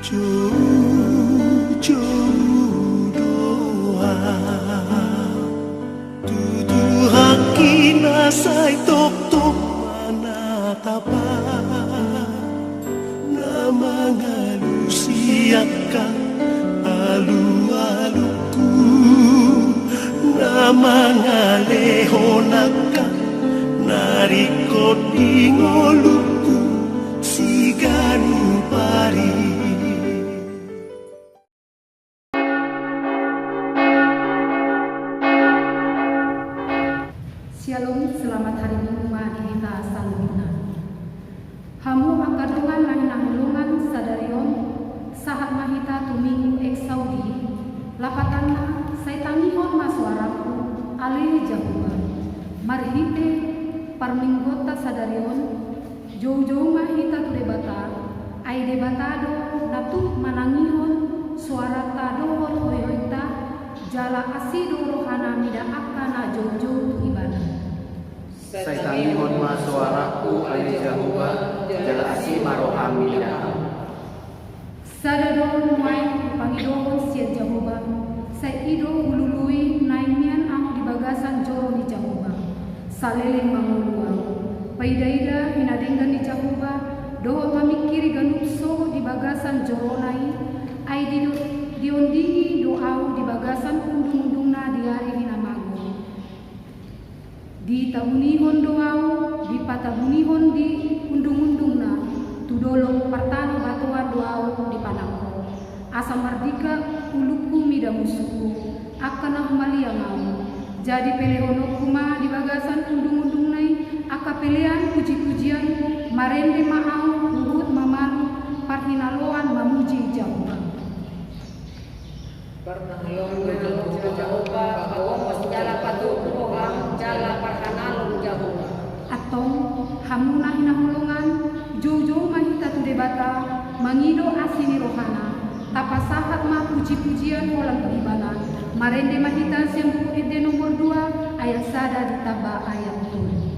jauh doa tuduhan kinasay tok-tok manatapa na mga lusiyak ka alu-aluku na mga lehonak ka narikot ingoluku siganu pari. Shalom, selamat hari Minggu kita salumina. Hamu akadungan nahinahulungan sadarion sahat mahita tumingu eksaudi lapatanna saitangihon maswaraku ale jahuba marhite parminggota sadarion jauh-jauh mahita tu debata ai debatado natuk manangihon suara tado hoyoita jala asido rohana mida akana jauh-jauh ibana Saitangihon masuaraku ali jahuba jala asi marohami dah. Sadadon muai pangidon sia jahuba. Sai ido hulului naimian ang di bagasan joro di jahuba. Saleleng manguluan. Paidaida hinadenggan di jahuba. Doho mamikiri ganupso di bagasan joro nai. Ai diondingi doau di bagasan undung-undungna di hari hinamago. Di tabunihon doau, di patabunihon di undung-undungna, tudolong partano batuan doau di panangko. Asa mardika uluku mida musuku, akana humaliangau. Jadi pelehono kuma di bagasan undung-undungnai, aka pelean puji-pujian, marende maau, urut mamanu, parhinaloan mamuji jahuba. Parhinaloan jahuba, pagomos jala patu roham, jala parhanalon jahuba. Atau hamuna hinahulungan jojo mahita tu debata mangido asini rohana tapasahat ma puji-pujian molang ibana marende mahita siang ide nomor 2 ayat sada ditambah ayat 7.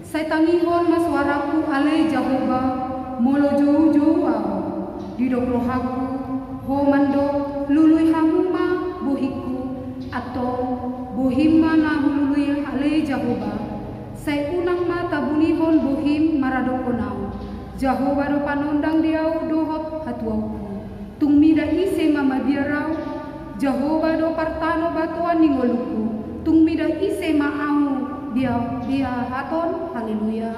Saitangihon maswaraku ale jahuba molo jauh-jauh didok rohaku homando lului hamuma bohiku atau bohimma na hulului ale jahuba sai unang mata bunihon bohim maradokonau jahuba do panondang diau dohot hatuauku tungmida ise mama biarau jahuba do partano batuan ningoluku tungmida ise maau Dia haton, haleluya.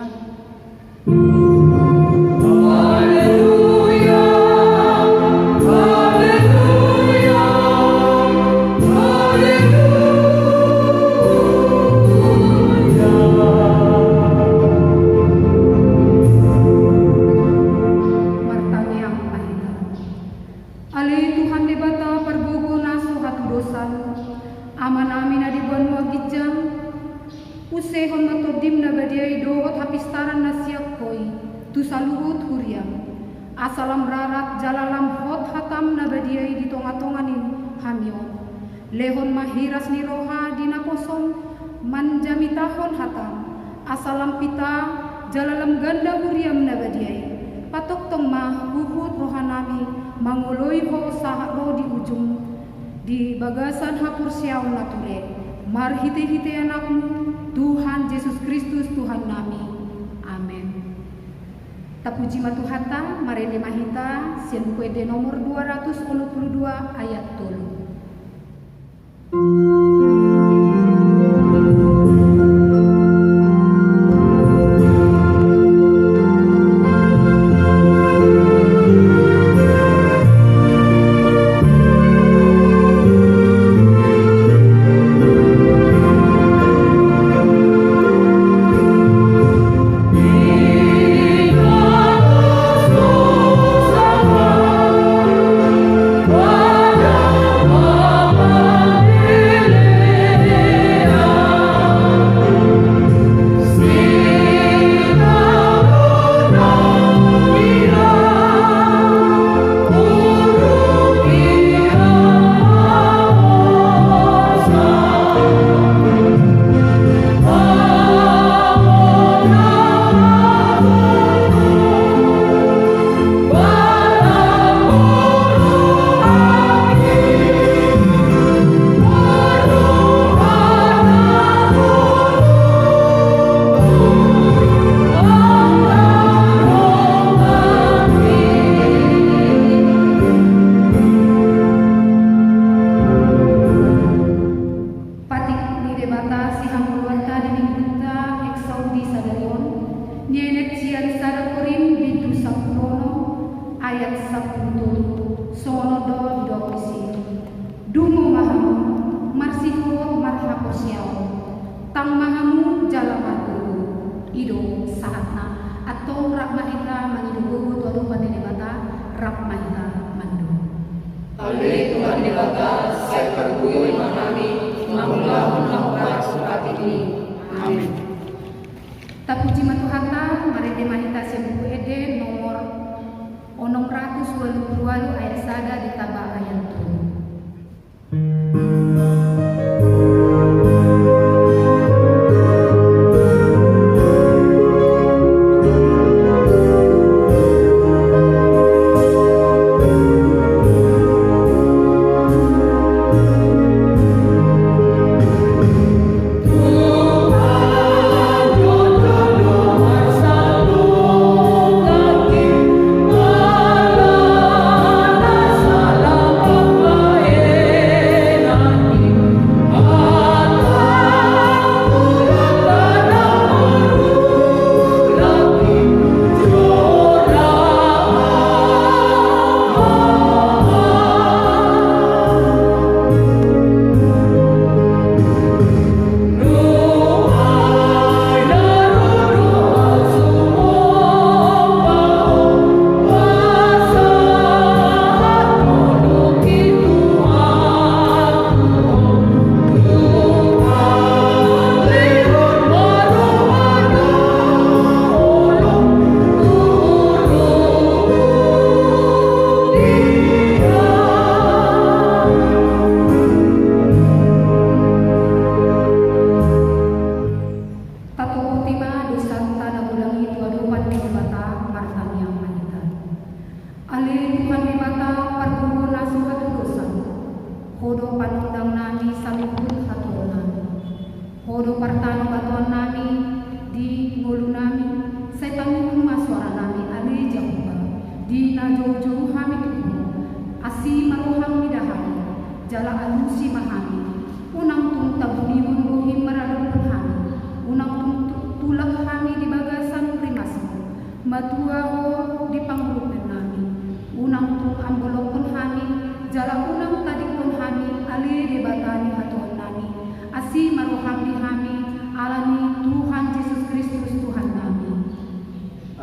Usehon matodim na badiay dohot hapistaran na siyak koi tu saluhut huriam asalam rarat jalalam hot hatam na badiay di tonga-tonganin hamion lehon mahiras ni roha dinaposom manjamitahon hatam asalam pita jalalam ganda huriam na badiay patok tong mah huhut rohanami mangoloi ho saharo di ujung di bagasan hapur siaw nature mar hite-hite anakmu Tuhan Yesus Kristus Tuhan nami. Amin. Tapuji matuhata marene mahita sien kuede nomor 282 ayat 3. Tapuji matuhata marene mahita sien kuede nomor 622 ayat sada ditambah ayat 3. Matuaho di pangrupen nami, unang tung ambolokon kami, jala unang tadikon kami, ali di batani hatuan nami, asi maruham di kami, alani Tuhan Yesus Kristus Tuhan nami.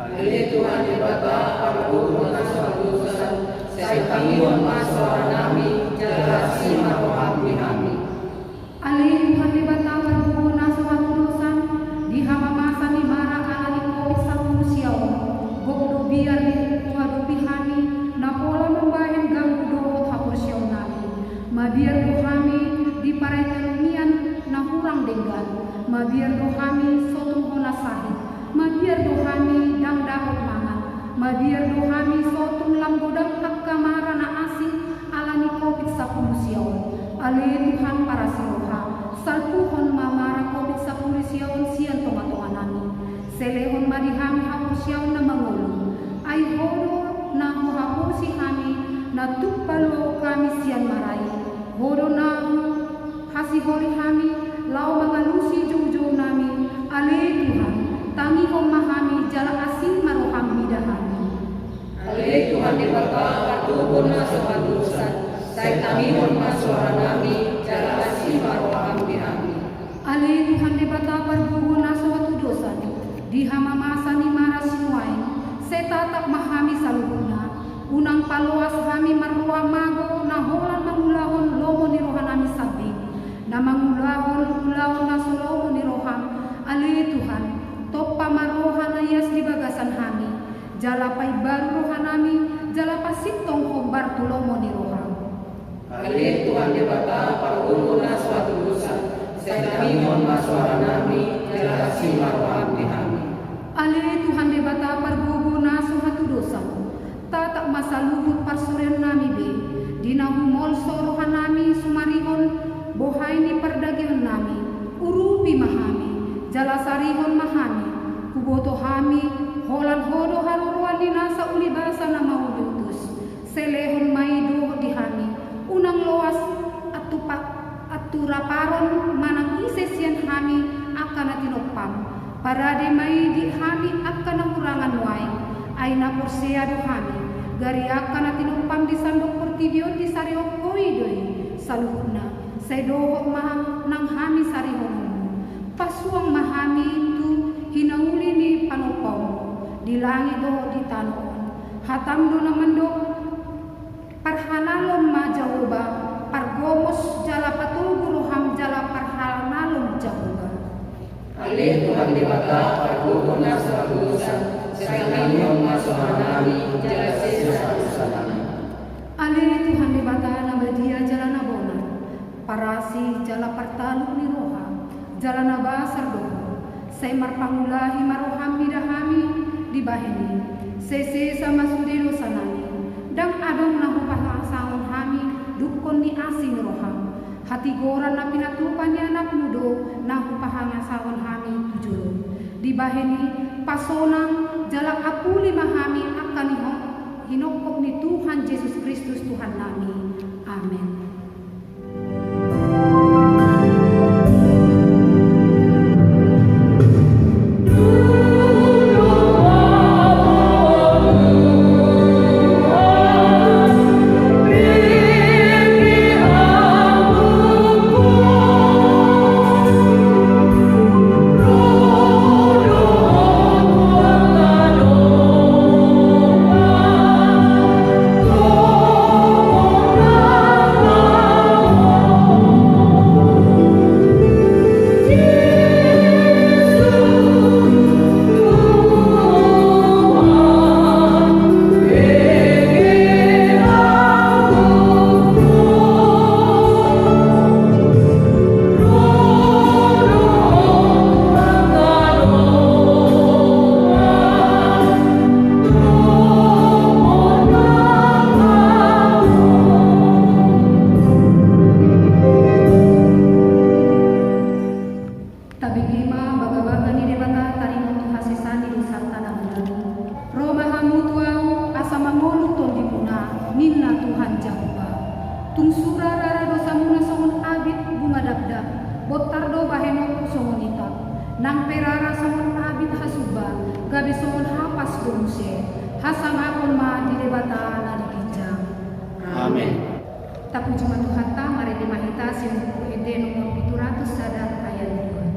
Ali Tuhan di bata parguru nasatusan, saya tangiwan maswara nami, jala si maruham di kami. Ali Tuhan di bata parguru nasatusan, di hama masa ni mara alani covid satu siau, gokdo biar di wadupi kami, napola membayang ganggu dohot hapur siau nami, mabiar do kami di paretelunian na hurang denggan, mabiar do kami sotung hona sahid, mabiar do kami dang dahot mangan, mabiar do kami sotung lamgodang kamara na asing alani covid sapuluh siau, ali Tuhan para siroha, salpuhon mamara covid sapuluh siau sian tonga-tonga nami, selehon madihami hapur siau na mangulu, ay hodo na hapur si kami, na tupalo kami sian marai, hodo na kasih holi kami, lau mangalusi jauh-jauh nami, ale Tuhan, tangi memahami jala asing maroham midahami. Ale Tuhan di bata parguru nasatusan, saya tangiwan maswara nami, jala asih maroham di kami. Ale Tuhan di bata parguru nasatusan, di hama masa ni mara sinuai, seta tak mahami saluhuna, unang paluas kami marua mago, na holan mangulahon lomo ni rohan nami sabing, na mangulahon na solomo ni roham, ale Tuhan, topa marohan na yas di bagasan kami, jalapay baru rohan nami, jalapay sintong kombar tulomo ni roham. Ali Tuhan di bata parguru nasatusan, saya tangiwan maswara nami, jala si maruham di kami. Ale Tuhan di bata pargugu naso hatudosan, tatak masaluhut parsuren nami be, dinahumol sorohan nami sumarihon, bohay ni perdagion nami, urupi mahami, jalasarihon mahami, kuboto hami, holan hodo haruruan di nasa ulibasa na maudutus, selehon maido di hami, unang loas aturaparon manang isesian kami akan natinopam, parade mai di kami akan nakurangan wai, ay naporseado kami, gari akan natinopam di sandok pertibion di sariok koidoi, saluhna, sedohok maham nang kami sarihon, pasuang mahami itu hinauli ni panopom, di langit do di tanon, hatam do naman do, parhanalom majaoba, pargomos jala patulguruham jala parhanalom jaoba. Ali Tuhan di bata parguru nasatusan, saya tangiwan maswara nami, jala si nasatusan nami. Ali Tuhan di bata nabadia jala nabona, parasi jala partalu ni roha, jala nabasar doho, say marpangulahi maroham midahami di bahini, sese sama sudelo sanami, dang adong nahupasangon hami, dukon ni asing roham, hati goran na pinatupannya anak mudo, nahupahanga sawon hami tujulun, di bahini pasonang jala apuli mahami akan hinokop ni Tuhan Yesus Kristus Tuhan nami. Amin. Oh hasang akon ma di debata na dijang. Amin. Tapuji Tuhan ta mari dimahita si buku ede nomor 700 sadar ayat 2.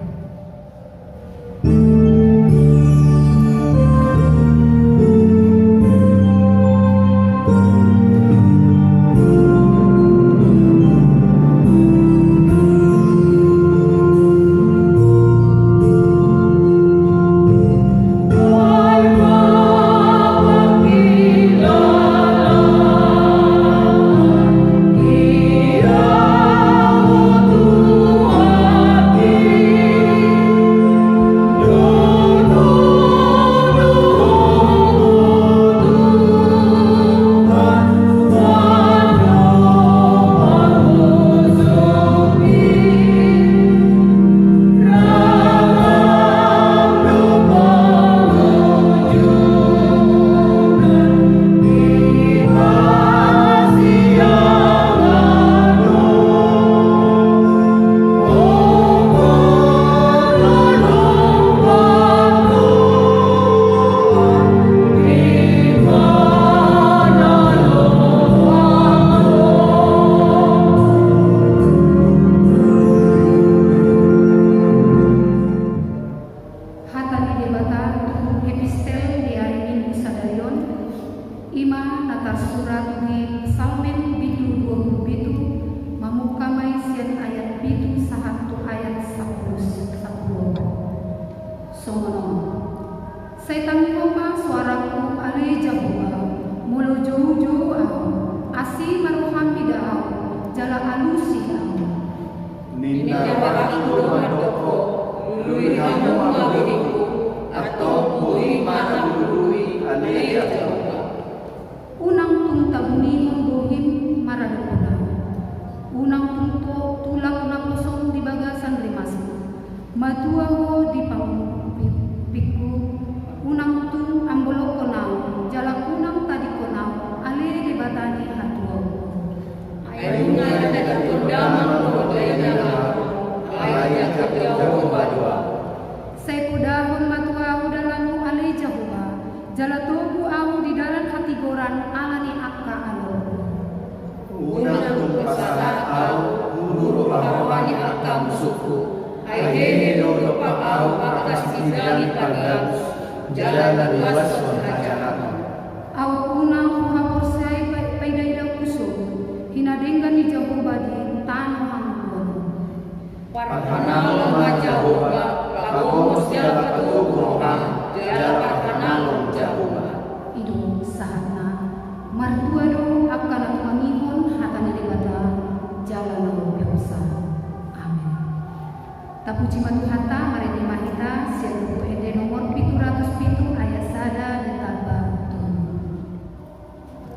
Tapuji Tuhan ta mari dimahita si buku ede nomor 707 ayat sada ditambah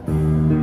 7.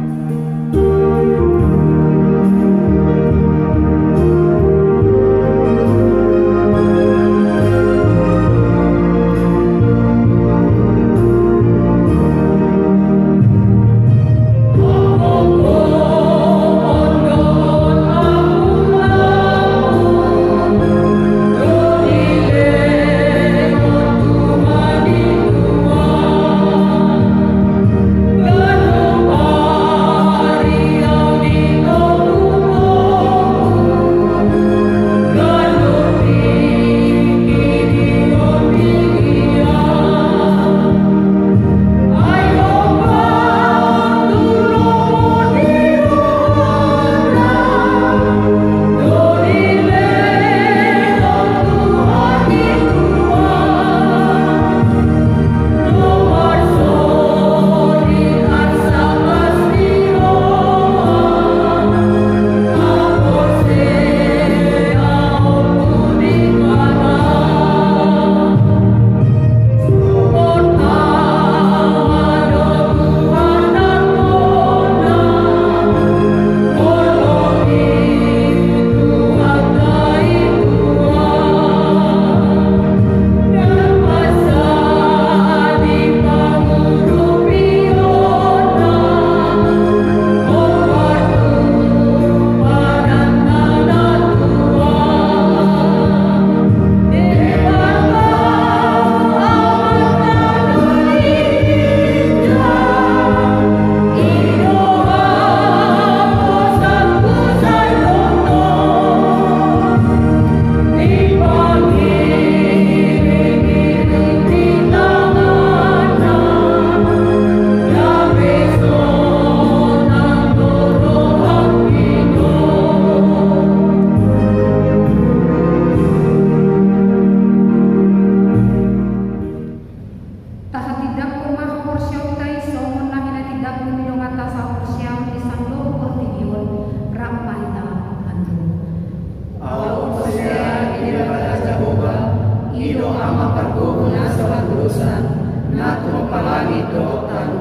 kami doa-Mu.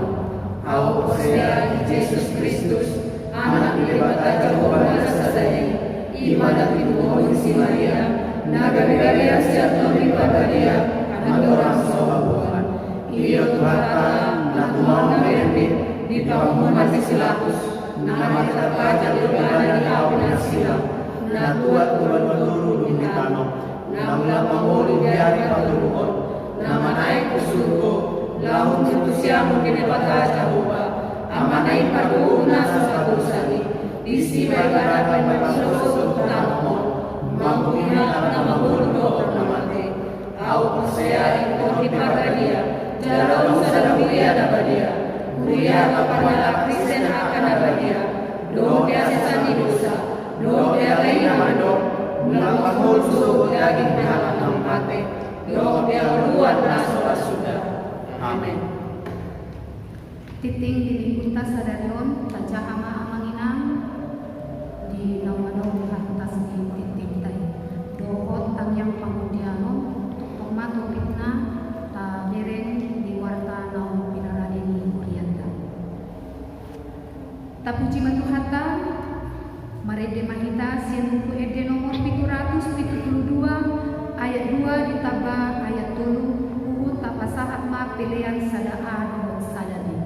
Au posea Jesus Kristus, anak dibata Jehovah Nasareni, ibadat ibu si Maria, naga Galilea serta ibadah dia, orang sobabuan. Iyo Tuhan, na tumang nabirin, di pangumuman si Silatus, nama terbaca di ugana di awin na sila, na tuat-tuat matulog di tanong, na mula pangulog di hari patulungan, na manay kusurko, lahong dito siya mong kinibata Jehovah, amanay pag-uuna sa patusani, isibay garapan magsusok na mo, mamungina na mamulog na mati, au posea ito ipagradia, jalaw sa dawiya na badia, kuya kapanala Kristen akan na badia, doon kaya sa nilusa, doon kaya kayo naman doon, mulang pangulso daging pihalan ng mati, doon kaya uluan na sa suda. Amen. Titing dilipunta sa darion, tajahama amanginang, di namanong hantas di titing tayo. Dohot tangyang pangudiano, tuktok na, ta direng di warta naong pinarani ni Kurianta. Tapuji matuhata, marede mahita sinuku ede nomor 772, ayat 2 ditambah ayat 3, tapasahat ma pilihan sadaan sadani.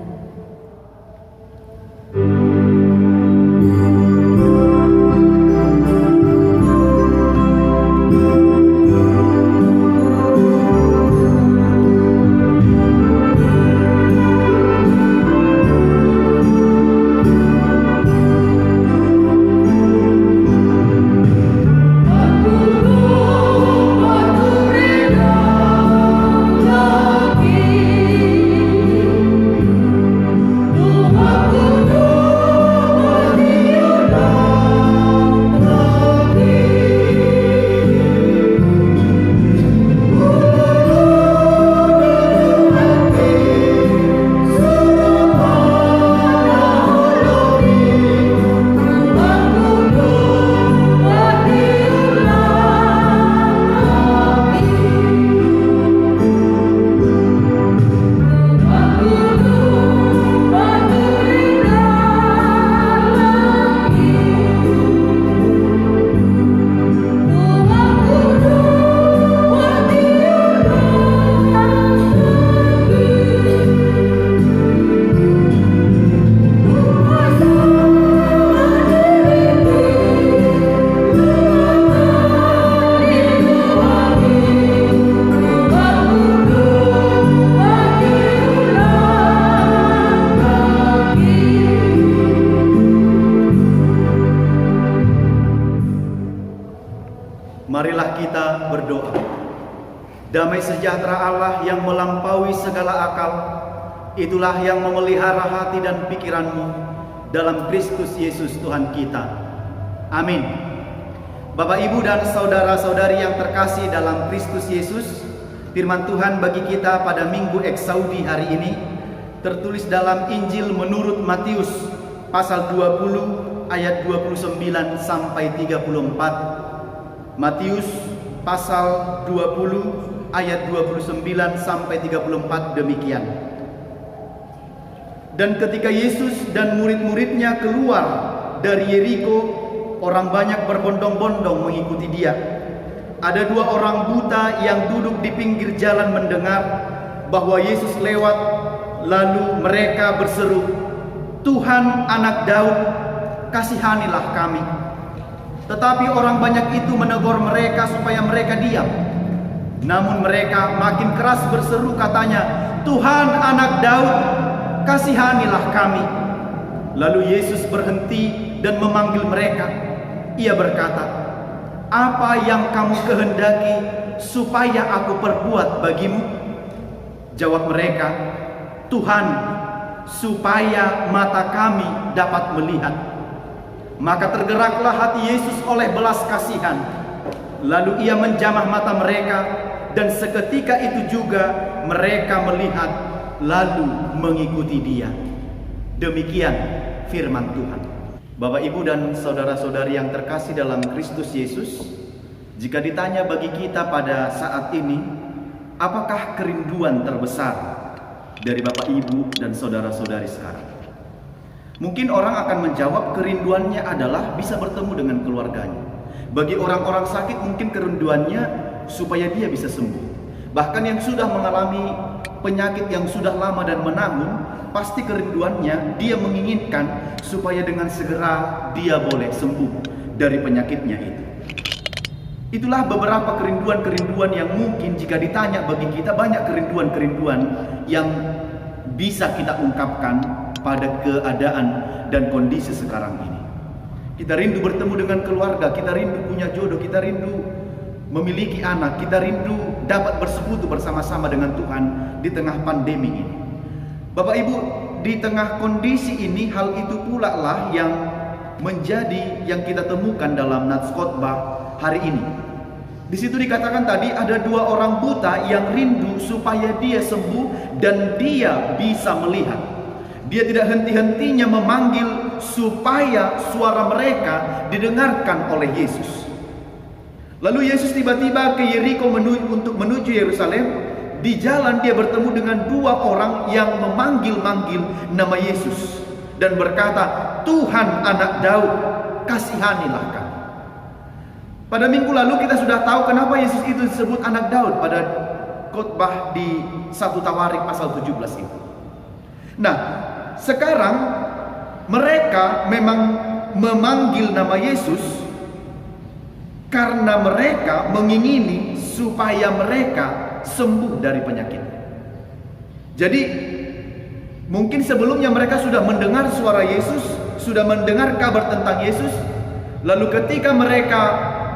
Marilah kita berdoa. Damai sejahtera Allah yang melampaui segala akal, itulah yang memelihara hati dan pikiranmu dalam Kristus Yesus Tuhan kita. Amin. Bapak, Ibu, dan saudara-saudari yang terkasih dalam Kristus Yesus, firman Tuhan bagi kita pada Minggu Eksaudi hari ini tertulis dalam Injil menurut Matius pasal 20 ayat 29 sampai 34. Matius pasal 20 ayat 29 sampai 34 demikian. Dan ketika Yesus dan murid-muridnya keluar dari Yeriko, orang banyak berbondong-bondong mengikuti dia. Ada 2 orang buta yang duduk di pinggir jalan mendengar bahwa Yesus lewat, lalu mereka berseru, "Tuhan, Anak Daud, kasihanilah kami." Tetapi orang banyak itu menegur mereka supaya mereka diam. Namun mereka makin keras berseru, katanya, "Tuhan, Anak Daud, kasihanilah kami." Lalu Yesus berhenti dan memanggil mereka. Ia berkata, "Apa yang kamu kehendaki supaya aku perbuat bagimu?" Jawab mereka, "Tuhan, supaya mata kami dapat melihat." Maka tergeraklah hati Yesus oleh belas kasihan. Lalu ia menjamah mata mereka, dan seketika itu juga mereka melihat, lalu mengikuti dia. Demikian firman Tuhan. Bapak, Ibu, dan saudara-saudari yang terkasih dalam Kristus Yesus, jika ditanya bagi kita pada saat ini, apakah kerinduan terbesar dari Bapak Ibu dan saudara-saudari sekarang. Mungkin orang akan menjawab kerinduannya adalah bisa bertemu dengan keluarganya. Bagi orang-orang sakit mungkin kerinduannya supaya dia bisa sembuh. Bahkan yang sudah mengalami penyakit yang sudah lama dan menahun, pasti kerinduannya dia menginginkan supaya dengan segera dia boleh sembuh dari penyakitnya itu. Itulah beberapa kerinduan-kerinduan yang mungkin jika ditanya bagi kita, banyak kerinduan-kerinduan yang bisa kita ungkapkan pada keadaan dan kondisi sekarang ini. Kita rindu bertemu dengan keluarga, kita rindu punya jodoh, kita rindu memiliki anak, kita rindu dapat bersekutu bersama-sama dengan Tuhan di tengah pandemi ini. Bapak Ibu, di tengah kondisi ini, hal itu pula lah yang menjadi yang kita temukan dalam nats khotbah hari ini. Di situ dikatakan tadi ada dua orang buta yang rindu supaya dia sembuh dan dia bisa melihat. Dia tidak henti-hentinya memanggil supaya suara mereka didengarkan oleh Yesus. Lalu Yesus tiba-tiba ke Yeriko untuk menuju Yerusalem. Di jalan dia bertemu dengan dua orang yang memanggil-manggil nama Yesus dan berkata, "Tuhan, Anak Daud, kasihanilah kami." Pada minggu lalu kita sudah tahu kenapa Yesus itu disebut Anak Daud pada khotbah di 1 Tawarik pasal 17 itu. Nah, sekarang mereka memang memanggil nama Yesus karena mereka mengingini supaya mereka sembuh dari penyakit. Jadi mungkin sebelumnya mereka sudah mendengar suara Yesus, sudah mendengar kabar tentang Yesus. Lalu ketika mereka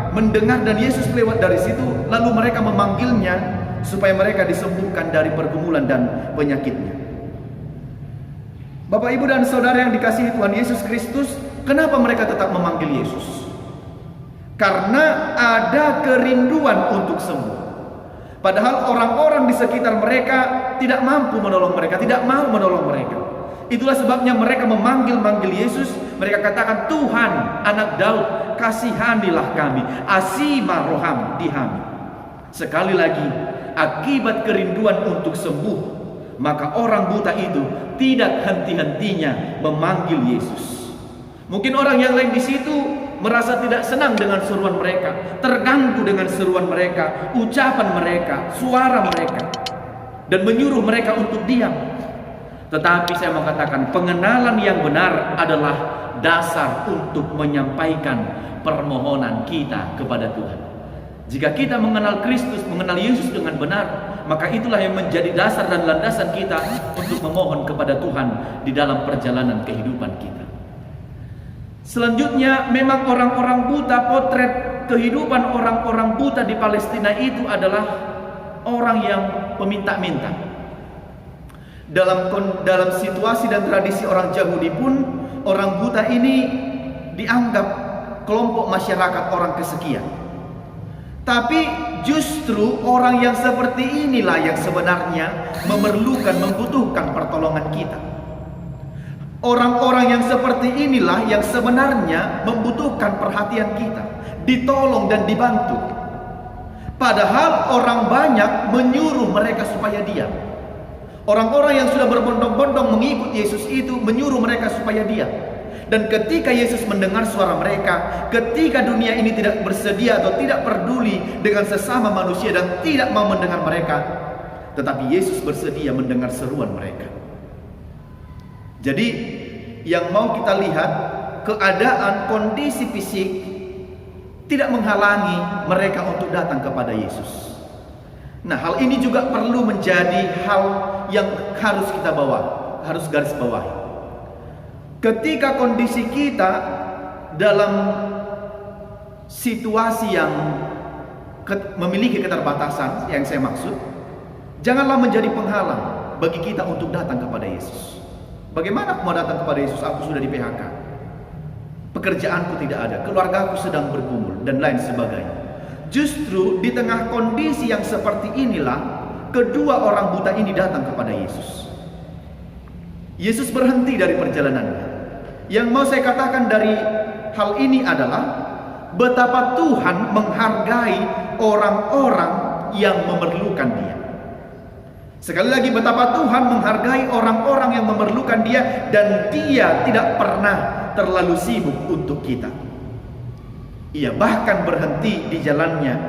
mendengar dan Yesus lewat dari situ, lalu mereka memanggilnya supaya mereka disembuhkan dari pergumulan dan penyakitnya. Bapak, Ibu, dan saudara yang dikasihi Tuhan Yesus Kristus, kenapa mereka tetap memanggil Yesus? Karena ada kerinduan untuk sembuh. Padahal orang-orang di sekitar mereka tidak mampu menolong mereka, tidak mau menolong mereka. Itulah sebabnya mereka memanggil-manggil Yesus. Mereka katakan, "Tuhan, Anak Daud, kasihanilah kami, asima roham dihami." Sekali lagi, akibat kerinduan untuk sembuh, maka orang buta itu tidak henti-hentinya memanggil Yesus. Mungkin orang yang lain di situ merasa tidak senang dengan seruan mereka, terganggu dengan seruan mereka, ucapan mereka, suara mereka, dan menyuruh mereka untuk diam. Tetapi saya mau katakan, pengenalan yang benar adalah dasar untuk menyampaikan permohonan kita kepada Tuhan. Jika kita mengenal Kristus, mengenal Yesus dengan benar, maka itulah yang menjadi dasar dan landasan kita untuk memohon kepada Tuhan di dalam perjalanan kehidupan kita. Selanjutnya, memang orang-orang buta, potret kehidupan orang-orang buta di Palestina itu adalah orang yang peminta-minta. Dalam situasi dan tradisi orang Yahudi pun, orang buta ini dianggap kelompok masyarakat orang kesekian. Tapi justru orang yang seperti inilah yang sebenarnya membutuhkan pertolongan kita. Orang-orang yang seperti inilah yang sebenarnya membutuhkan perhatian kita, ditolong dan dibantu. Padahal orang banyak menyuruh mereka supaya diam. Orang-orang yang sudah berbondong-bondong mengikut Yesus itu menyuruh mereka supaya diam. Dan ketika Yesus mendengar suara mereka, ketika dunia ini tidak bersedia atau tidak peduli dengan sesama manusia dan tidak mau mendengar mereka, tetapi Yesus bersedia mendengar seruan mereka. Jadi yang mau kita lihat, keadaan kondisi fisik tidak menghalangi mereka untuk datang kepada Yesus. Nah, hal ini juga perlu menjadi hal yang harus kita harus garis bawahi. Ketika kondisi kita dalam situasi yang memiliki keterbatasan, yang saya maksud, janganlah menjadi penghalang bagi kita untuk datang kepada Yesus. Bagaimana aku mau datang kepada Yesus? Aku sudah di PHK, pekerjaanku tidak ada, keluargaku sedang bergumul, dan lain sebagainya. Justru di tengah kondisi yang seperti inilah, kedua orang buta ini datang kepada Yesus. Yesus berhenti dari perjalanannya. Yang mau saya katakan dari hal ini adalah betapa Tuhan menghargai orang-orang yang memerlukan Dia. Sekali lagi betapa Tuhan menghargai orang-orang yang memerlukan Dia, dan Dia tidak pernah terlalu sibuk untuk kita. Ia bahkan berhenti di jalannya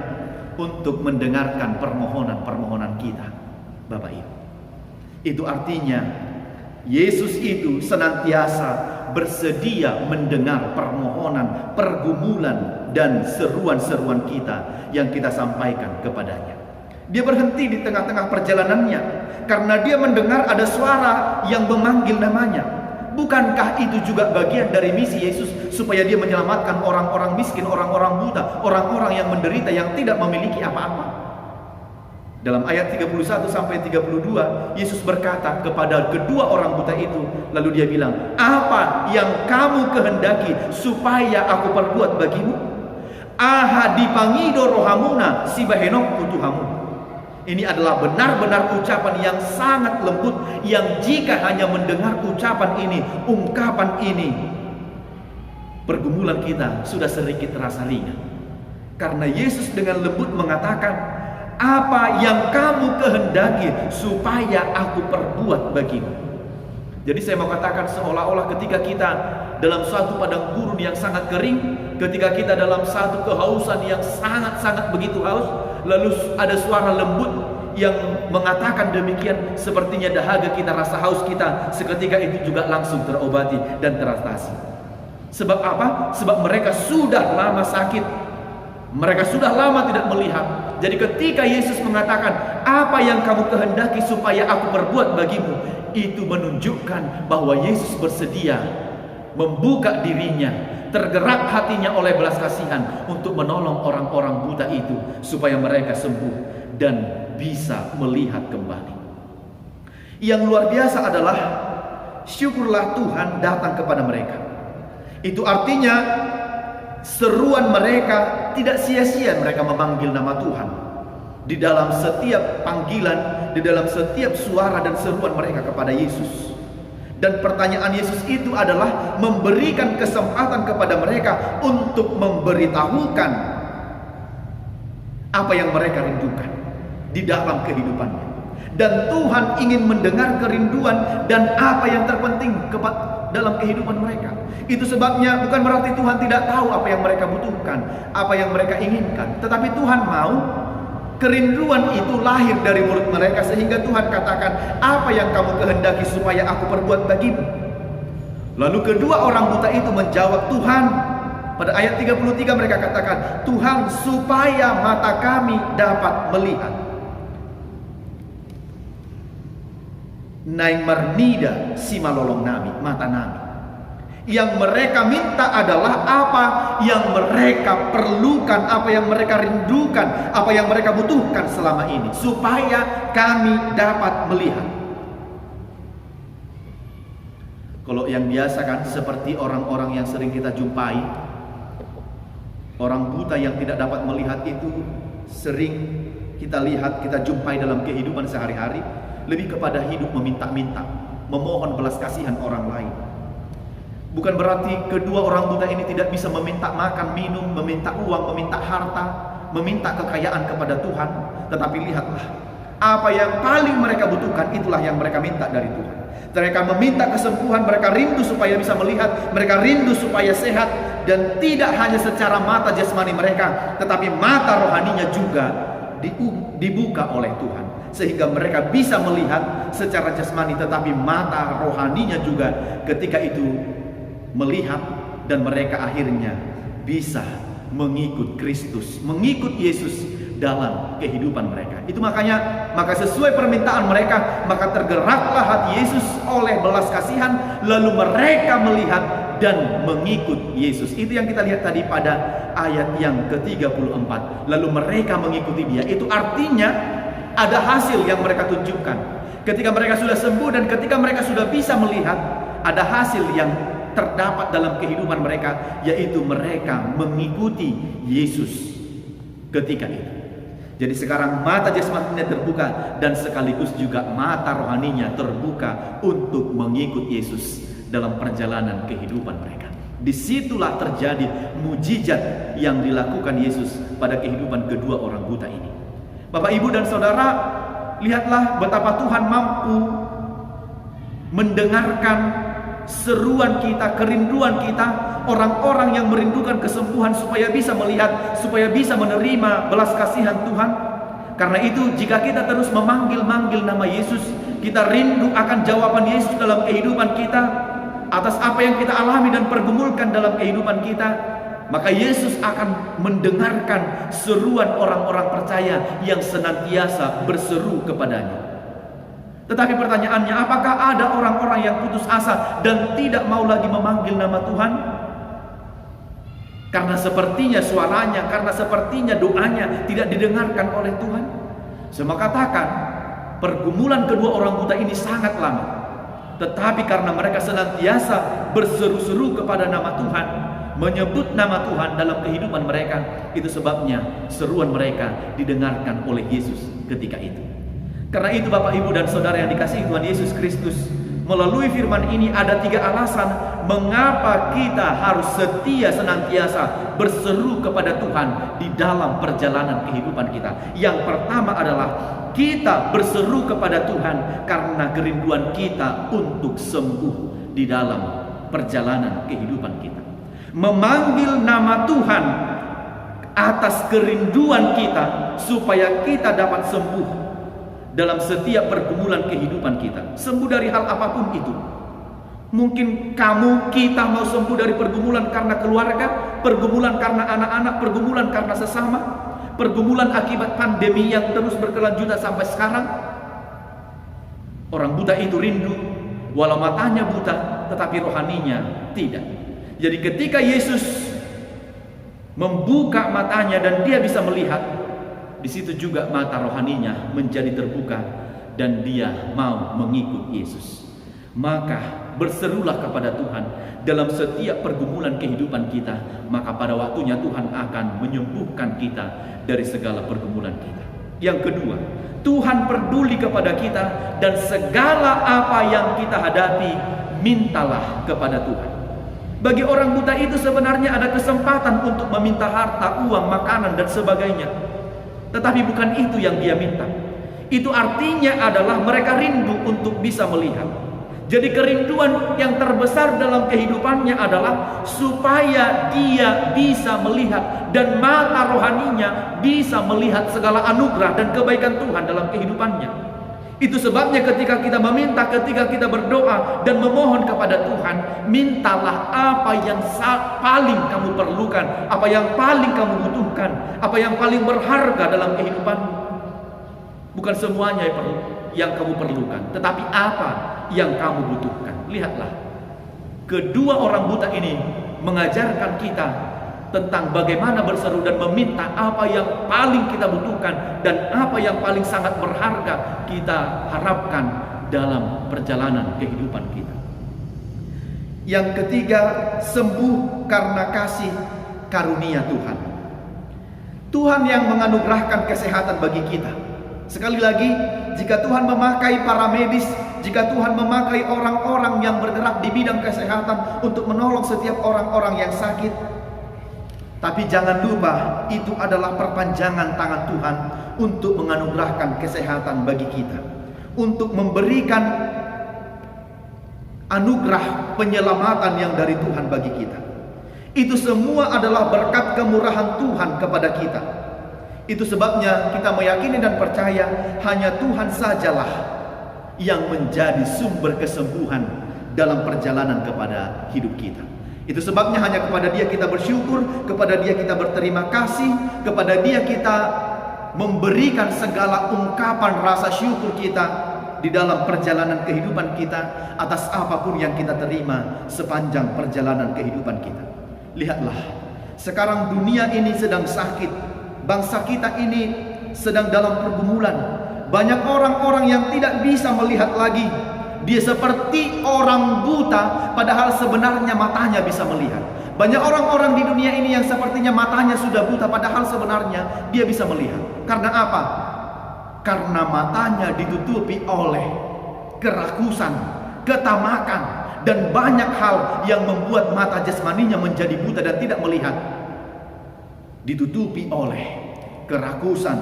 untuk mendengarkan permohonan-permohonan kita, Bapak Ibu. Itu artinya Yesus itu senantiasa bersedia mendengar permohonan, pergumulan, dan seruan-seruan kita yang kita sampaikan kepadanya. Dia berhenti di tengah-tengah perjalanannya karena dia mendengar ada suara yang memanggil namanya. Bukankah itu juga bagian dari misi Yesus, supaya dia menyelamatkan orang-orang miskin, orang-orang buta, orang-orang yang menderita, yang tidak memiliki apa-apa? Dalam ayat 31 sampai 32, Yesus berkata kepada kedua orang buta itu, lalu dia bilang, "Apa yang kamu kehendaki supaya aku perbuat bagimu? Aha dipangido rohamuna si bahenok kutuhamu." Ini adalah benar-benar ucapan yang sangat lembut, yang jika hanya mendengar ucapan ini, ungkapan ini, pergumulan kita sudah sedikit terasa ringan. Karena Yesus dengan lembut mengatakan, "Apa yang kamu kehendaki supaya aku perbuat bagimu?" Jadi saya mau katakan, seolah-olah ketika kita dalam suatu padang gurun yang sangat kering, ketika kita dalam satu kehausan yang sangat-sangat begitu haus, lalu ada suara lembut yang mengatakan demikian, sepertinya dahaga kita, rasa haus kita seketika itu juga langsung terobati dan teratasi. Sebab apa? Sebab mereka sudah lama sakit, mereka sudah lama tidak melihat. Jadi ketika Yesus mengatakan, "Apa yang kamu kehendaki supaya aku perbuat bagimu?" itu menunjukkan bahwa Yesus bersedia membuka dirinya, tergerak hatinya oleh belas kasihan untuk menolong orang-orang buta itu supaya mereka sembuh dan bisa melihat kembali. Yang luar biasa adalah syukurlah Tuhan datang kepada mereka. Itu artinya seruan mereka tidak sia-sia, mereka memanggil nama Tuhan. Di dalam setiap panggilan, di dalam setiap suara dan seruan mereka kepada Yesus. Dan pertanyaan Yesus itu adalah memberikan kesempatan kepada mereka untuk memberitahukan apa yang mereka rindukan di dalam kehidupannya. Dan Tuhan ingin mendengar kerinduan dan apa yang terpenting dalam kehidupan mereka. Itu sebabnya bukan berarti Tuhan tidak tahu apa yang mereka butuhkan, apa yang mereka inginkan. Tetapi Tuhan mau kerinduan itu lahir dari mulut mereka, sehingga Tuhan katakan, "Apa yang kamu kehendaki supaya aku perbuat bagimu?" Lalu kedua orang buta itu menjawab, "Tuhan," pada ayat 33 mereka katakan, "Tuhan, supaya mata kami dapat melihat." Naing marnida si malolong nami, mata nami. Yang mereka minta adalah apa yang mereka perlukan, apa yang mereka rindukan, apa yang mereka butuhkan selama ini, supaya kami dapat melihat. Kalau yang biasa kan seperti orang-orang yang sering kita jumpai, orang buta yang tidak dapat melihat itu sering kita lihat, kita jumpai dalam kehidupan sehari-hari, lebih kepada hidup meminta-minta, memohon belas kasihan orang lain. Bukan berarti kedua orang buta ini tidak bisa meminta makan, minum, meminta uang, meminta harta, meminta kekayaan kepada Tuhan. Tetapi lihatlah, apa yang paling mereka butuhkan, itulah yang mereka minta dari Tuhan. Mereka meminta kesembuhan, mereka rindu supaya bisa melihat, mereka rindu supaya sehat. Dan tidak hanya secara mata jasmani mereka, tetapi mata rohaninya juga dibuka oleh Tuhan, sehingga mereka bisa melihat secara jasmani, tetapi mata rohaninya juga ketika itu melihat, dan mereka akhirnya bisa mengikut Kristus, mengikut Yesus dalam kehidupan mereka. Itu maka sesuai permintaan mereka, maka tergeraklah hati Yesus oleh belas kasihan, lalu mereka melihat dan mengikut Yesus. Itu yang kita lihat tadi pada ayat yang ke-34. Lalu mereka mengikuti Dia. Itu artinya ada hasil yang mereka tunjukkan. Ketika mereka sudah sembuh dan ketika mereka sudah bisa melihat, ada hasil yang terdapat dalam kehidupan mereka, yaitu mereka mengikuti Yesus ketika itu. Jadi sekarang mata jasmaninya terbuka dan sekaligus juga mata rohaninya terbuka untuk mengikut Yesus dalam perjalanan kehidupan mereka. Disitulah terjadi mujizat yang dilakukan Yesus pada kehidupan kedua orang buta ini. Bapak, Ibu, dan Saudara, lihatlah betapa Tuhan mampu mendengarkan seruan kita, kerinduan kita, orang-orang yang merindukan kesembuhan supaya bisa melihat, supaya bisa menerima belas kasihan Tuhan. Karena itu jika kita terus memanggil-manggil nama Yesus, kita rindu akan jawaban Yesus dalam kehidupan kita atas apa yang kita alami dan pergumulkan dalam kehidupan kita, maka Yesus akan mendengarkan seruan orang-orang percaya yang senantiasa berseru kepadanya. Tetapi pertanyaannya, apakah ada orang-orang yang putus asa dan tidak mau lagi memanggil nama Tuhan? Karena sepertinya suaranya, karena sepertinya doanya tidak didengarkan oleh Tuhan. Saya mau katakan, pergumulan kedua orang buta ini sangat lama. Tetapi karena mereka senantiasa berseru-seru kepada nama Tuhan, menyebut nama Tuhan dalam kehidupan mereka, itu sebabnya seruan mereka didengarkan oleh Yesus ketika itu. Karena itu Bapak, Ibu, dan Saudara yang dikasihi Tuhan Yesus Kristus, melalui firman ini ada 3 alasan mengapa kita harus setia senantiasa berseru kepada Tuhan di dalam perjalanan kehidupan kita. Yang pertama adalah kita berseru kepada Tuhan karena kerinduan kita untuk sembuh di dalam perjalanan kehidupan kita. Memanggil nama Tuhan atas kerinduan kita supaya kita dapat sembuh dalam setiap pergumulan kehidupan kita. Sembuh dari hal apapun itu. Mungkin kita mau sembuh dari pergumulan karena keluarga, pergumulan karena anak-anak, pergumulan karena sesama, pergumulan akibat pandemi yang terus berkelanjutan sampai sekarang. Orang buta itu rindu, walau matanya buta, tetapi rohaninya tidak. Jadi ketika Yesus membuka matanya dan dia bisa melihat, di situ juga mata rohaninya menjadi terbuka dan dia mau mengikut Yesus. Maka berserulah kepada Tuhan dalam setiap pergumulan kehidupan kita, maka pada waktunya Tuhan akan menyembuhkan kita dari segala pergumulan kita. Yang kedua, Tuhan peduli kepada kita dan segala apa yang kita hadapi, mintalah kepada Tuhan. Bagi orang buta itu sebenarnya ada kesempatan untuk meminta harta, uang, makanan dan sebagainya. Tetapi bukan itu yang dia minta. Itu artinya adalah mereka rindu untuk bisa melihat. Jadi kerinduan yang terbesar dalam kehidupannya adalah supaya dia bisa melihat dan mata rohaninya bisa melihat segala anugerah dan kebaikan Tuhan dalam kehidupannya. Itu sebabnya ketika kita meminta, ketika kita berdoa dan memohon kepada Tuhan, mintalah apa yang paling kamu perlukan, apa yang paling kamu butuhkan, apa yang paling berharga dalam kehidupanmu. Bukan semuanya yang kamu perlukan, tetapi apa yang kamu butuhkan. Lihatlah, kedua orang buta ini mengajarkan kita tentang bagaimana berseru dan meminta apa yang paling kita butuhkan dan apa yang paling sangat berharga kita harapkan dalam perjalanan kehidupan kita. Yang ketiga, sembuh karena kasih karunia Tuhan. Tuhan yang menganugerahkan kesehatan bagi kita. Sekali lagi, jika Tuhan memakai para medis, jika Tuhan memakai orang-orang yang bergerak di bidang kesehatan untuk menolong setiap orang-orang yang sakit, tapi jangan lupa itu adalah perpanjangan tangan Tuhan untuk menganugerahkan kesehatan bagi kita, untuk memberikan anugerah penyelamatan yang dari Tuhan bagi kita. Itu semua adalah berkat kemurahan Tuhan kepada kita. Itu sebabnya kita meyakini dan percaya hanya Tuhan sajalah yang menjadi sumber kesembuhan dalam perjalanan kepada hidup kita. Itu sebabnya hanya kepada Dia kita bersyukur, kepada Dia kita berterima kasih, kepada Dia kita memberikan segala ungkapan rasa syukur kita di dalam perjalanan kehidupan kita atas apapun yang kita terima sepanjang perjalanan kehidupan kita. Lihatlah, sekarang dunia ini sedang sakit, bangsa kita ini sedang dalam pergumulan. Banyak orang-orang yang tidak bisa melihat lagi. Dia seperti orang buta, padahal sebenarnya matanya bisa melihat. Banyak orang-orang di dunia ini yang sepertinya matanya sudah buta, padahal sebenarnya dia bisa melihat. Karena apa? Karena matanya ditutupi oleh kerakusan, ketamakan, dan banyak hal yang membuat mata jasmaninya menjadi buta dan tidak melihat. Ditutupi oleh kerakusan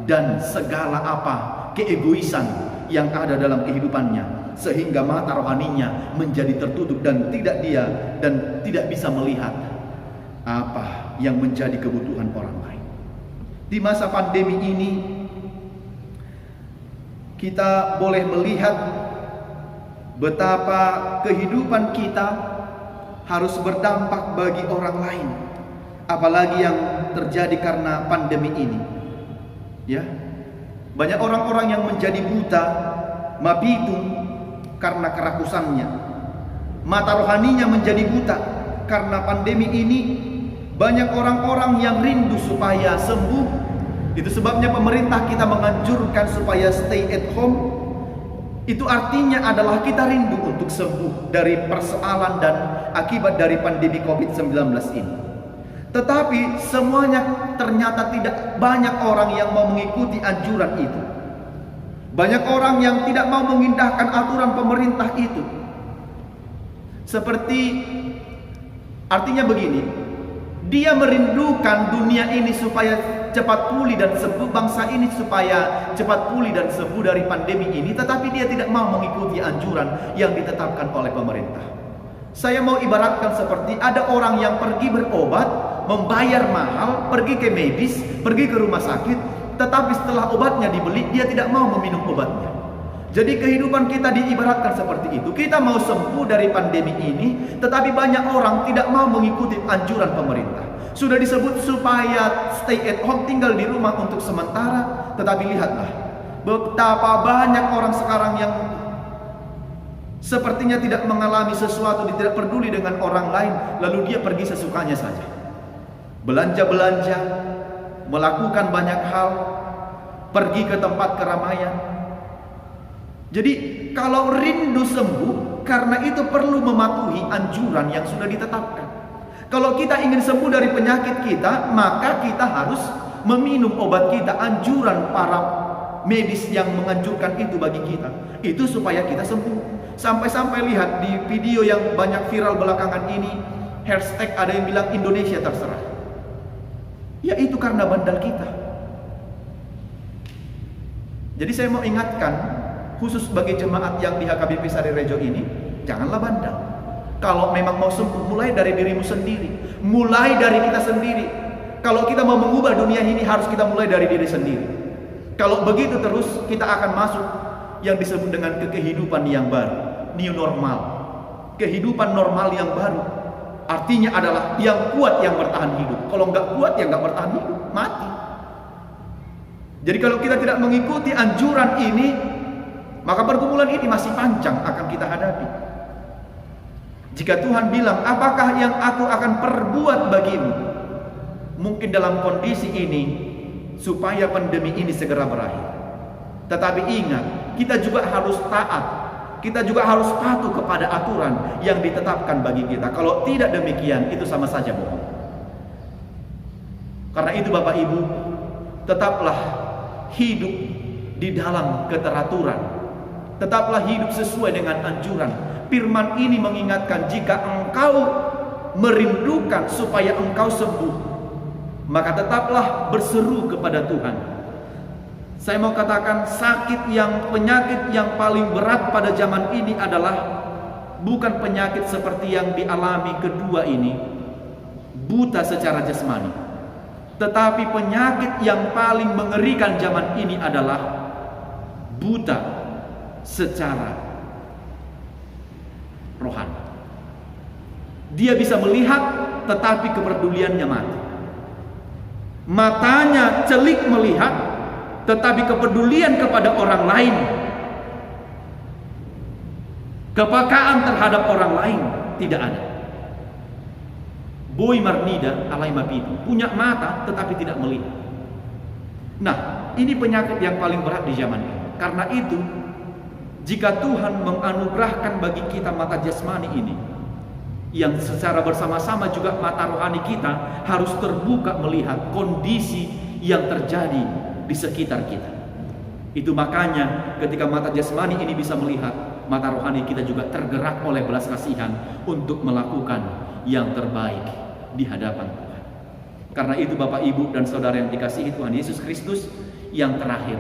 dan segala apa keegoisan yang ada dalam kehidupannya, sehingga mata rohaninya menjadi tertutup dan tidak bisa melihat apa yang menjadi kebutuhan orang lain. Di masa pandemi ini kita boleh melihat betapa kehidupan kita harus berdampak bagi orang lain, apalagi yang terjadi karena pandemi ini. Ya, banyak orang-orang yang menjadi buta, mabitung karena kerakusannya. Mata rohaninya menjadi buta karena pandemi ini. Banyak orang-orang yang rindu supaya sembuh. Itu sebabnya pemerintah kita menganjurkan supaya stay at home. Itu artinya adalah kita rindu untuk sembuh dari persoalan dan akibat dari pandemi COVID-19 ini. Tetapi semuanya ternyata tidak banyak orang yang mau mengikuti anjuran itu. Banyak orang yang tidak mau mengindahkan aturan pemerintah itu. Artinya begini, dia merindukan dunia ini supaya cepat pulih dan sembuh, bangsa ini supaya cepat pulih dan sembuh dari pandemi ini, tetapi dia tidak mau mengikuti anjuran yang ditetapkan oleh pemerintah. Saya mau ibaratkan seperti ada orang yang pergi berobat, membayar mahal, pergi ke medis, pergi ke rumah sakit, tetapi setelah obatnya dibeli, dia tidak mau meminum obatnya. Jadi kehidupan kita diibaratkan seperti itu. Kita mau sembuh dari pandemi ini, tetapi banyak orang tidak mau mengikuti anjuran pemerintah. Sudah disebut supaya stay at home, tinggal di rumah untuk sementara, tetapi lihatlah betapa banyak orang sekarang yang sepertinya tidak mengalami sesuatu, tidak peduli dengan orang lain, lalu dia pergi sesukanya saja. Belanja-belanja, melakukan banyak hal, pergi ke tempat keramaian. Jadi kalau rindu sembuh, karena itu perlu mematuhi anjuran yang sudah ditetapkan. Kalau kita ingin sembuh dari penyakit kita, maka kita harus meminum obat kita, anjuran para medis yang menganjurkan itu bagi kita. Itu supaya kita sembuh. Sampai-sampai lihat di video yang banyak viral belakangan ini, hashtag ada yang bilang Indonesia terserah. Ya itu karena bandal kita. Jadi saya mau ingatkan, khusus bagi jemaat yang di HKBP Sari Rejo ini, janganlah bandal. Kalau memang mau sembuh, mulai dari dirimu sendiri, mulai dari kita sendiri. Kalau kita mau mengubah dunia ini, harus kita mulai dari diri sendiri. Kalau begitu terus, kita akan masuk yang disebut dengan kehidupan yang baru, new normal. Kehidupan normal yang baru artinya adalah yang kuat yang bertahan hidup. Kalau nggak kuat, ya nggak bertahan hidup, mati. Jadi kalau kita tidak mengikuti anjuran ini, maka pergumulan ini masih panjang akan kita hadapi. Jika Tuhan bilang, apakah yang aku akan perbuat bagimu? Mungkin dalam kondisi ini, supaya pandemi ini segera berakhir. Tetapi ingat, kita juga harus taat. Kita juga harus patuh kepada aturan yang ditetapkan bagi kita. Kalau tidak demikian, itu sama saja bohong. Karena itu Bapak Ibu, tetaplah hidup di dalam keteraturan. Tetaplah hidup sesuai dengan anjuran. Firman ini mengingatkan, jika engkau merindukan supaya engkau sembuh, maka tetaplah berseru kepada Tuhan. Saya mau katakan, penyakit yang paling berat pada zaman ini adalah bukan penyakit seperti yang dialami kedua ini, buta secara jasmani. Tetapi penyakit yang paling mengerikan zaman ini adalah buta secara rohani. Dia bisa melihat, tetapi kepeduliannya mati. Matanya celik melihat, tetapi kepedulian kepada orang lain, kepekaan terhadap orang lain tidak ada. Boy Marnida alai mabitu, punya mata tetapi tidak melihat. Nah, ini penyakit yang paling berat di zaman ini. Karena itu, jika Tuhan menganugerahkan bagi kita mata jasmani ini, yang secara bersama-sama juga mata rohani kita harus terbuka melihat kondisi yang terjadi di sekitar kita. Itu makanya ketika mata jasmani ini bisa melihat, mata rohani kita juga tergerak oleh belas kasihan untuk melakukan yang terbaik di hadapan Tuhan. Karena itu Bapak Ibu dan Saudara yang dikasihi Tuhan Yesus Kristus, yang terakhir,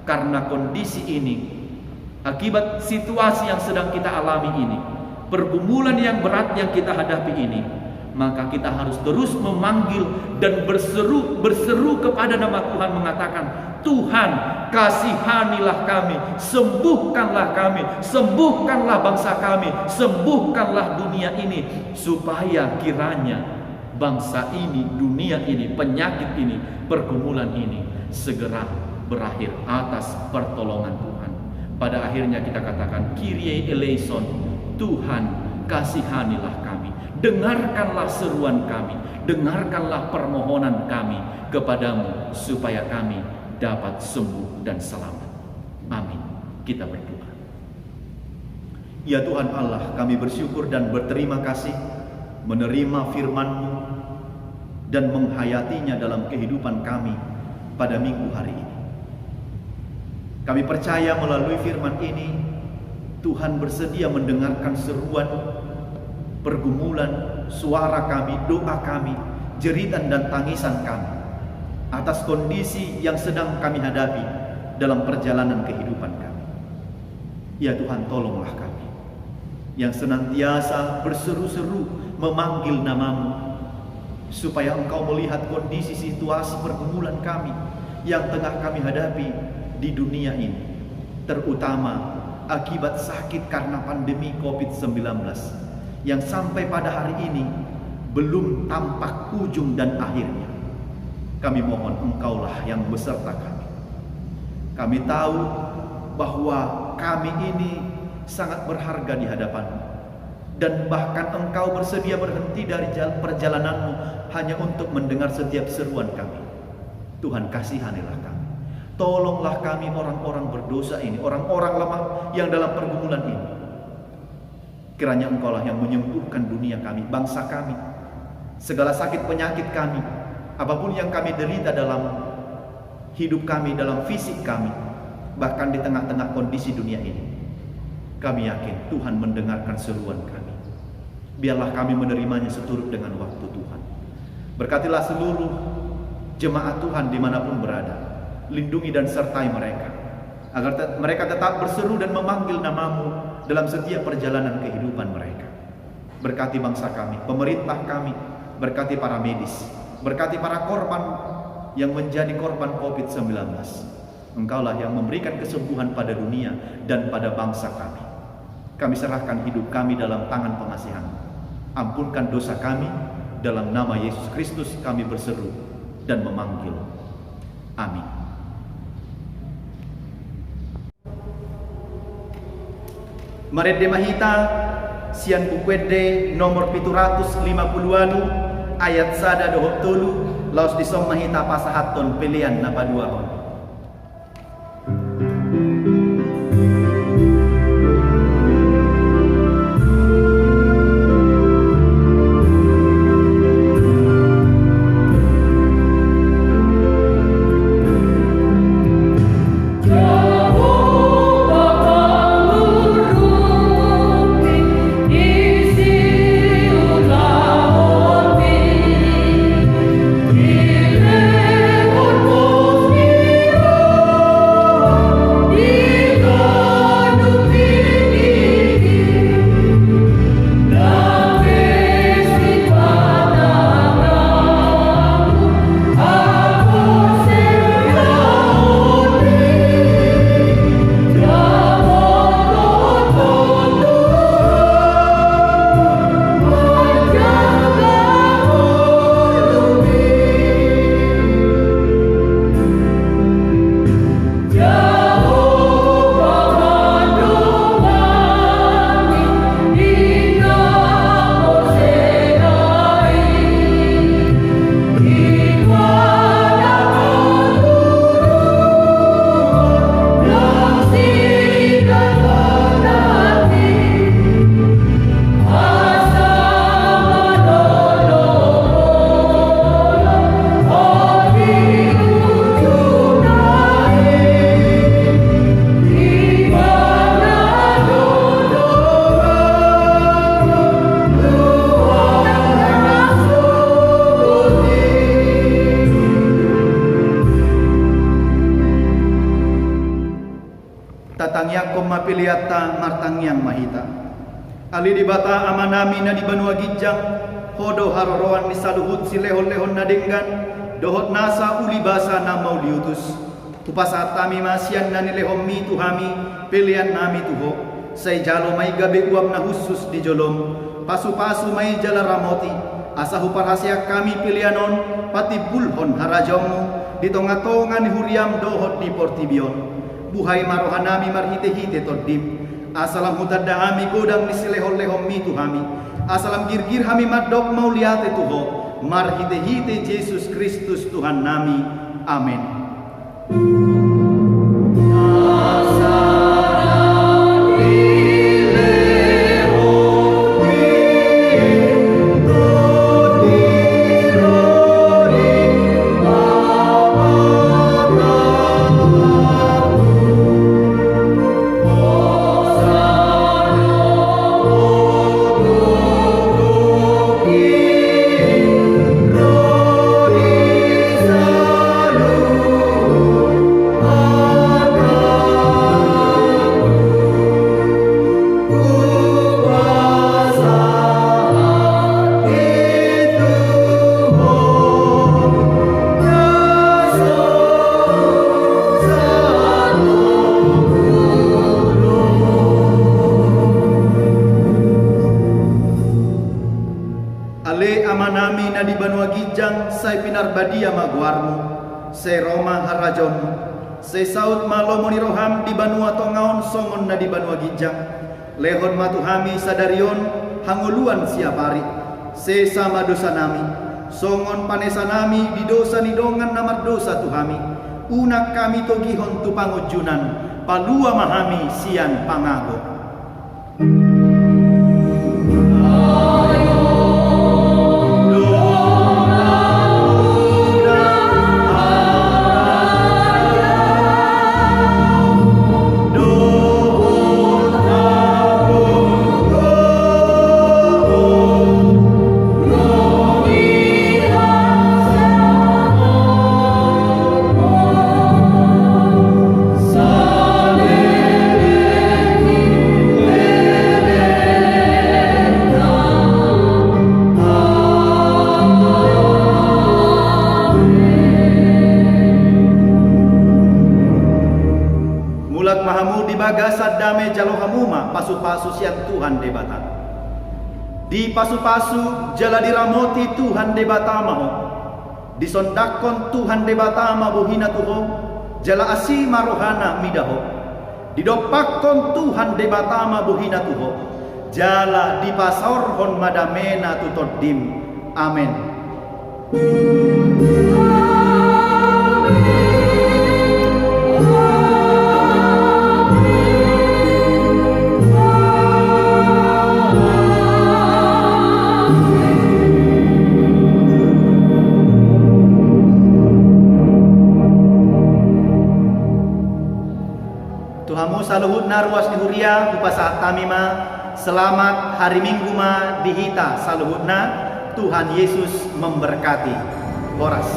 karena kondisi ini, akibat situasi yang sedang kita alami ini, pergumulan yang berat yang kita hadapi ini, maka kita harus terus memanggil dan berseru kepada nama Tuhan, mengatakan, Tuhan, kasihanilah kami, sembuhkanlah kami, sembuhkanlah bangsa kami, sembuhkanlah dunia ini, supaya kiranya bangsa ini, dunia ini, penyakit ini, pergumulan ini segera berakhir atas pertolongan Tuhan. Pada akhirnya kita katakan, Kyrie eleison, Tuhan, kasihanilah kami, dengarkanlah seruan kami, dengarkanlah permohonan kami kepadamu, supaya kami dapat sembuh dan selamat. Amin. Kita berdoa. Ya Tuhan Allah, kami bersyukur dan berterima kasih menerima firman-Mu dan menghayatinya dalam kehidupan kami pada minggu hari ini. Kami percaya melalui firman ini, Tuhan bersedia mendengarkan seruan, pergumulan, suara kami, doa kami, jeritan dan tangisan kami atas kondisi yang sedang kami hadapi dalam perjalanan kehidupan kami. Ya Tuhan, tolonglah kami yang senantiasa berseru-seru memanggil nama-Mu, supaya Engkau melihat kondisi situasi pergumulan kami yang tengah kami hadapi di dunia ini, terutama akibat sakit karena pandemi COVID-19 yang sampai pada hari ini belum tampak ujung dan akhirnya. Kami mohon Engkaulah yang beserta kami. Kami tahu bahwa kami ini sangat berharga di hadapan-Mu, dan bahkan Engkau bersedia berhenti dari perjalanan-Mu hanya untuk mendengar setiap seruan kami. Tuhan, kasihanilah kami. Tolonglah kami orang-orang berdosa ini, orang-orang lemah yang dalam pergumulan ini. Kiranya Engkaulah yang menyembuhkan dunia kami, bangsa kami, segala sakit penyakit kami, apapun yang kami derita dalam hidup kami, dalam fisik kami, bahkan di tengah-tengah kondisi dunia ini. Kami yakin Tuhan mendengarkan seruan kami. Biarlah kami menerimanya seturut dengan waktu Tuhan. Berkatilah seluruh jemaat Tuhan dimanapun berada. Lindungi dan sertai mereka, agar mereka tetap berseru dan memanggil nama-Mu dalam setiap perjalanan kehidupan mereka. Berkati bangsa kami, pemerintah kami, berkati para medis, berkati para korban yang menjadi korban COVID-19. Engkaulah yang memberikan kesembuhan pada dunia dan pada bangsa kami. Kami serahkan hidup kami dalam tangan pengasihan-Mu. Ampunkan dosa kami, dalam nama Yesus Kristus kami berseru dan memanggil. Amin. Maret Demahita sian bukwede nomor 750 ayat sada dohop tolu laos disom mahita pasahaton pilihan napa dua hon. Ilmu piliata martangyang mahita. Ali di bata amanami na di banua gijang, hodo haroroan ni saluhut si lehon-lehon na denggan, dohot nasa uli basa na mau diutus. Kupasat kami masian na nilehom mi tuhami, pilihan nami tuho. Say jalo may gabi uam na husus di jolom, pasu-pasu may jala ramoti, asa huparhasya kami pilihanon, pati bulhon harajomu, di tonga-tonga ni huriam dohot di portibion. Buhay marohanami marhite-hite toddim, asalam hutadahami godang ni silehon-lehom mi tuhami, asalam girgir hami madok mau liate tuho, marhite-hite Yesus Kristus Tuhan nami. Amin. Ale amanami na di banua gijang say pinarbadia magwarmo, say Roma harajonmu, say saut malomo ni roham di banua tongaon songon na di banua gijang, lehon matuhami sadarion hanguluan siapari, say sama dosa nami, songon panesa nami di dosa ni dongan namar dosa tuhami, unak kami togihon tu pangujunan, palua mahami sian pangago. Magasad dame jalo hamuma pasu-pasu siang Tuhan debata. Di pasu-pasu jala diramoti Tuhan debata maho. Disondakon Tuhan debata mabuhina tuho. Jala asi marohana midaho. Didopakon Tuhan debata mabuhina tuho. Jala dipasorhon madamena tutoddim. Amin. Tuhamu saluhut na ruas di huria upasa kami ma selamat hari Minggu ma dihita saluhut na Tuhan Yesus memberkati. Horas.